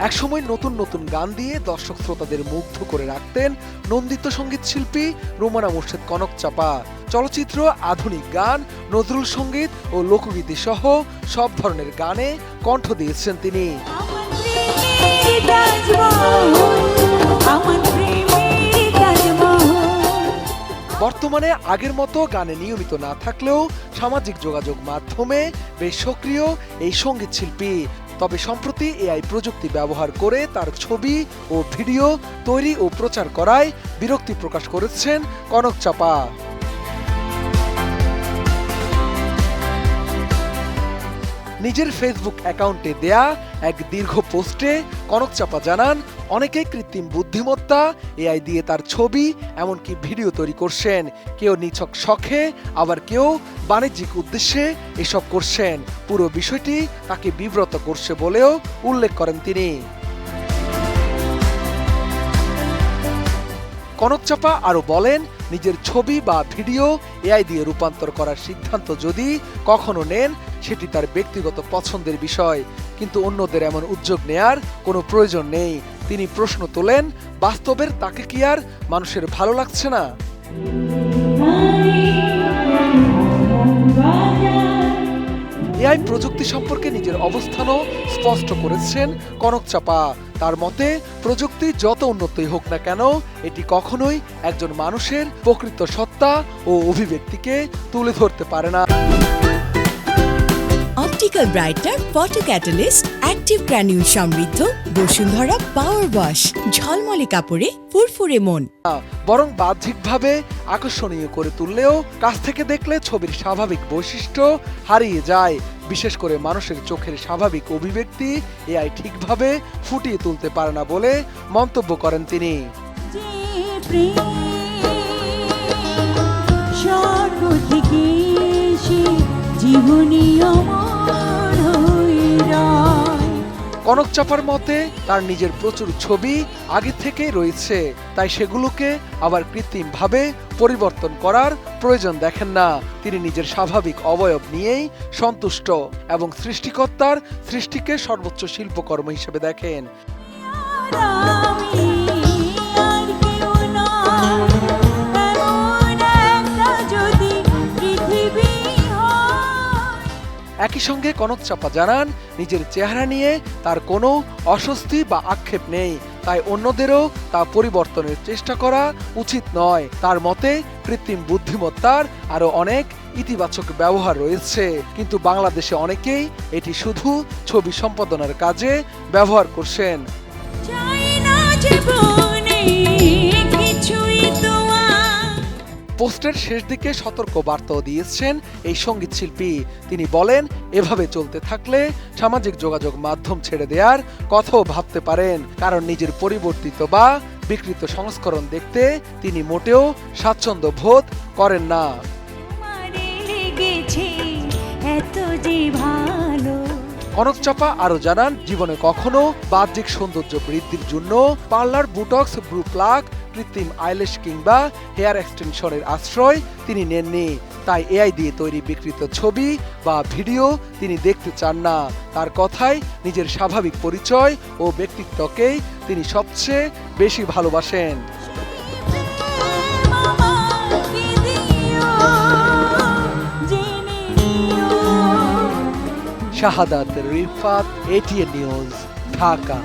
একসময় নতুন নতুন গান দিয়ে দর্শক শ্রোতাদের মুগ্ধ করে রাখতেন নন্দিত সঙ্গীত শিল্পী রুমানা মুর্শেদ কনক চাপা। চলচ্চিত্র, আধুনিক গান, নজরুল সঙ্গীত ও লোকগীতি সহ সব ধরনের গানে কণ্ঠ দিয়েছেন তিনি। বর্তমানে আগের মতো গানে নিয়মিত না থাকলেও সামাজিক যোগাযোগ মাধ্যমে বেশ সক্রিয় এই সঙ্গীত শিল্পী। তবে সম্প্রতি এআই প্রযুক্তি ব্যবহার করে তার ছবি ও ভিডিও তৈরি ও প্রচার করায় বিরক্তি প্রকাশ করেছেন কনক চাপা। নিজের ফেসবুক অ্যাকাউন্টে দেয়া এক দীর্ঘ পোস্টে কনক চাপা জানান, অনেকেই কৃত্রিম বুদ্ধিমত্তা এআই দিয়ে তার ছবি এমনকি ভিডিও তৈরি করছেন। কেউ নিছক শখে, আবার কেউ বাণিজ্যিক উদ্দেশ্যে এসব করছেন। পুরো বিষয়টি তাকে বিব্রত করছে বলেও উল্লেখ করেন তিনি। কনক চাপা আরও বলেন, নিজের ছবি বা ভিডিও এআই দিয়ে রূপান্তর করার সিদ্ধান্ত যদি কখনো নেন, সেটি তার ব্যক্তিগত পছন্দের বিষয়, কিন্তু অন্যদের এমন উদ্যোগ নেয়ার কোনো প্রয়োজন নেই। তিনি প্রশ্ন তোলেন, বাস্তবের তাকে কি আর মানুষের ভালো লাগছে না? এআই প্রযুক্তি সম্পর্কে নিজের অবস্থানও স্পষ্ট করেছেন কনক চাপা। তার মতে, প্রযুক্তি যত উন্নতই হোক না কেন, এটি কখনোই একজন মানুষের প্রকৃত সত্তা ও অভিব্যক্তিকে তুলে ধরতে পারে না। Optical brighter photo catalyst active granule সমৃদ্ধ বসুন্ধরা পাওয়ার ওয়াশ, ঝলমলে কাপড়ে ফুরফুরে মন। বরং বাহ্যিকভাবে আকর্ষণীয় করে তুললেও কাছ থেকে দেখলে ছবির স্বাভাবিক বৈশিষ্ট্য হারিয়ে যায়। বিশেষ করে মানুষের চোখের স্বাভাবিক অভিব্যক্তি এআই ঠিকভাবে ফুটিয়ে তুলতে পারে না বলে মন্তব্য করেন তিনি। কনক চাপার মতে, তার নিজের প্রচুর ছবি আগে থেকেই রয়েছে, তাই সেগুলোকে আবার কৃত্রিমভাবে পরিবর্তন করার প্রয়োজন দেখেন না। তিনি নিজের স্বাভাবিক অবয়ব নিয়েই সন্তুষ্ট এবং সৃষ্টিকর্তার সৃষ্টিকে সর্বোচ্চ শিল্পকর্ম হিসেবে দেখেন। একই সঙ্গে কনক চাপা জানান, নিজের চেহারা নিয়ে তার কোনো অস্বস্তি বা আক্ষেপ নেই, তাই অন্যদেরও তা পরিবর্তনের চেষ্টা করা উচিত নয়। তার মতে, কৃত্রিম বুদ্ধিমত্তার আরও অনেক ইতিবাচক ব্যবহার রয়েছে, কিন্তু বাংলাদেশে অনেকেই এটি শুধু ছবি সম্পাদনার কাজে ব্যবহার করছেন। পোস্টের শেষ দিকে সতর্ক বার্তাও দিয়েছেন এই সঙ্গীত শিল্পী। তিনি বলেন, এভাবে চলতে থাকলে সামাজিক যোগাযোগ মাধ্যম ছেড়ে দেওয়ার কথাও ভাবতে পারেন, কারণ নিজের পরিবর্তিত বা বিকৃত সংস্করণ দেখতে তিনি মোটেও স্বাচ্ছন্দ্য বোধ করেন না। কনক চাপা আরও জানান, জীবনে কখনো বাহ্যিক সৌন্দর্য বৃদ্ধির জন্য পার্লার, বুটক্স, ব্রু প্লাগ, কৃত্রিম আইল্যাশ কিংবা হেয়ার এক্সটেনশনের আশ্রয় তিনি নেননি। তাই এআই দিয়ে তৈরি বিকৃত ছবি বা ভিডিও তিনি দেখতে চান না। তার কথায়, নিজের স্বাভাবিক পরিচয় ও ব্যক্তিত্বকেই তিনি সবচেয়ে বেশি ভালোবাসেন। শাহাদাত রিফাত, এটিএন নিউজ, ঢাকা।